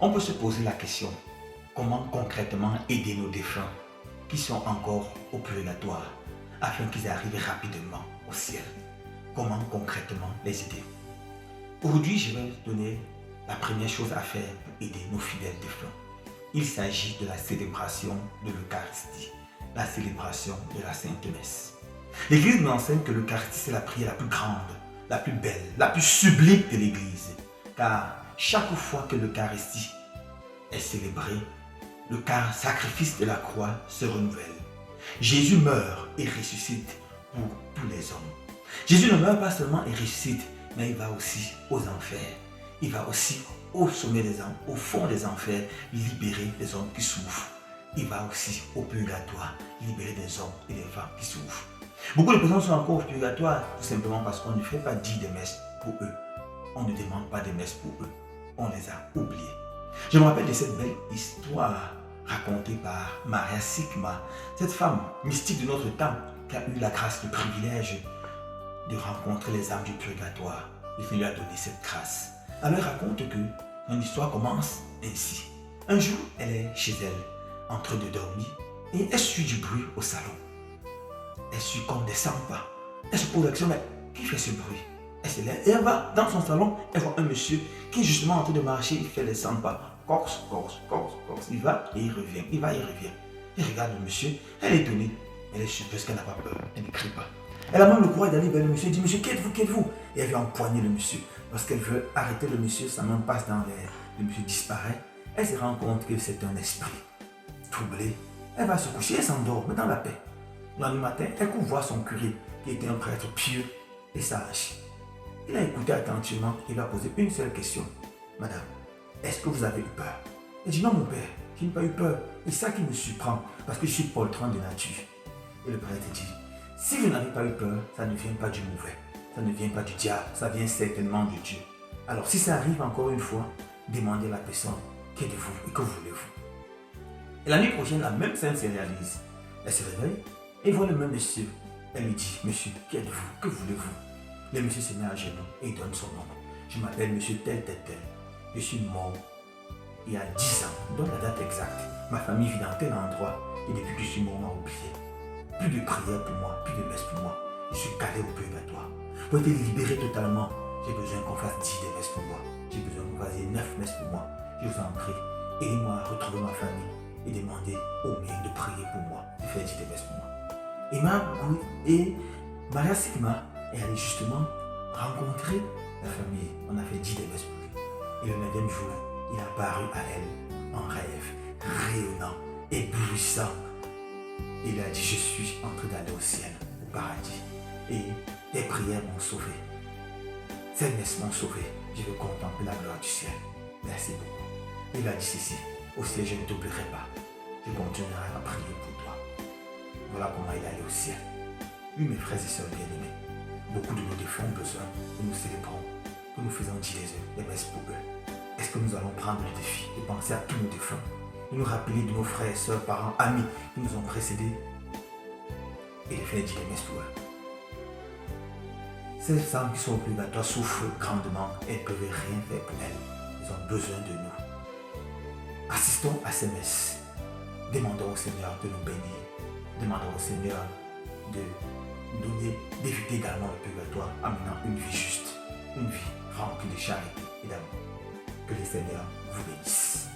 On peut se poser la question, comment concrètement aider nos défunts qui sont encore au purgatoire afin qu'ils arrivent rapidement au ciel? Comment concrètement les aider? Aujourd'hui, je vais vous donner la première chose à faire pour aider nos fidèles défunts. Il s'agit de la célébration de l'Eucharistie, la célébration de la Sainte Messe. L'Église nous enseigne que l'Eucharistie, c'est la prière la plus grande, la plus belle, la plus sublime de l'Église. Car chaque fois que l'Eucharistie est célébrée, le sacrifice de la croix se renouvelle. Jésus meurt et ressuscite pour tous les hommes. Jésus ne meurt pas seulement et ressuscite, mais il va aussi aux enfers. Il va aussi au sommet des hommes, au fond des enfers, libérer les hommes qui souffrent. Il va aussi au purgatoire, libérer des hommes et des femmes qui souffrent. Beaucoup de personnes sont encore au purgatoire, tout simplement parce qu'on ne fait pas dire des messes pour eux. On ne demande pas des messes pour eux. On les a oubliés. Je me rappelle de cette belle histoire racontée par Maria Sigma, cette femme mystique de notre temps qui a eu la grâce, le privilège de rencontrer les âmes du purgatoire. Il lui a donné cette grâce. Alors elle raconte que son histoire commence ainsi. Un jour, elle est chez elle, en train de dormir, et elle suit du bruit au salon. Elle suit comme des 100 pas. Elle se pose la question, mais qui fait ce bruit? Elle se lève et elle va dans son salon, elle voit un monsieur qui est justement en train de marcher, il fait les 100 pas. Corse, corse, corse, corse. Il va et il revient, il va et il revient. Elle regarde le monsieur, elle est étonnée. Elle est surprise qu'elle n'a pas peur, elle ne crie pas. Elle a même le courage d'aller vers le monsieur et dit, monsieur, qui êtes-vous, qui êtes-vous? Et elle veut empoigner le monsieur. Lorsqu'elle veut arrêter le monsieur, sa main passe dans l'air. Le monsieur disparaît. Elle se rend compte que c'est un esprit. Troublée, elle va se coucher et s'endort, mais dans la paix. Le lendemain matin, elle court voir son curé, qui était un prêtre pieux et sage. Il a écouté attentivement et lui a posé une seule question. Madame, est-ce que vous avez eu peur? Elle dit, non mon père, je n'ai pas eu peur. Et ça qui me surprend, parce que je suis poltron de nature. Et le prêtre dit, si vous n'avez pas eu peur, ça ne vient pas du mauvais. Ça ne vient pas du diable, ça vient certainement de Dieu. Alors si ça arrive encore une fois, demandez à la personne, qu'êtes-vous et que voulez-vous? Et la nuit prochaine, la même scène se réalise. Elle se réveille et voit le même monsieur. Elle lui dit, monsieur, qui êtes-vous? Que voulez-vous? Le monsieur se met à genoux et il donne son nom. Je m'appelle monsieur tel, tel, tel. Je suis mort il y a 10 ans, donne la date exacte. Ma famille vit dans tel endroit et depuis que je suis mort, on m'a oublié. Plus de prière pour moi, plus de messe pour moi. Je suis calé au purgatoire. Pour être libéré totalement, j'ai besoin qu'on fasse 10 des messes pour moi. J'ai besoin qu'on fasse 9 messes pour moi. Je vous en prie, aidez-moi à retrouver ma famille et demandez au maire de prier pour moi, de faire 10 des messes pour moi. Et Maria Sigma est allée justement rencontrer la famille. On a fait 10 des messes pour lui. Et le 9e jour, il est apparu à elle en rêve, rayonnant, éblouissant. Il a dit, je suis en train d'aller au ciel, au paradis. Et tes prières m'ont sauvé. Ces messes m'ont sauvé. Je veux contempler la gloire du ciel. Merci beaucoup. Il a dit ceci, au ciel je ne t'oublierai pas. Je continuerai à prier pour toi. Voilà comment il est allé au ciel. Oui, mes frères et sœurs bien-aimés, beaucoup de nos défunts ont besoin que nous célébrons, que nous faisons dire les messes pour eux. Est-ce que nous allons prendre le défi de penser à tous nos défunts, de nous rappeler de nos frères, sœurs, parents, amis qui nous ont précédés et de faire dire les messes pour eux? Ces femmes qui sont au purgatoire souffrent grandement et ne peuvent rien faire pour elles. Ils ont besoin de nous. Assistons à ces messes. Demandons au Seigneur de nous bénir. Demandons au Seigneur de nous donner, d'éviter également le purgatoire en menant une vie juste, une vie remplie de charité et d'amour. Que le Seigneur vous bénisse.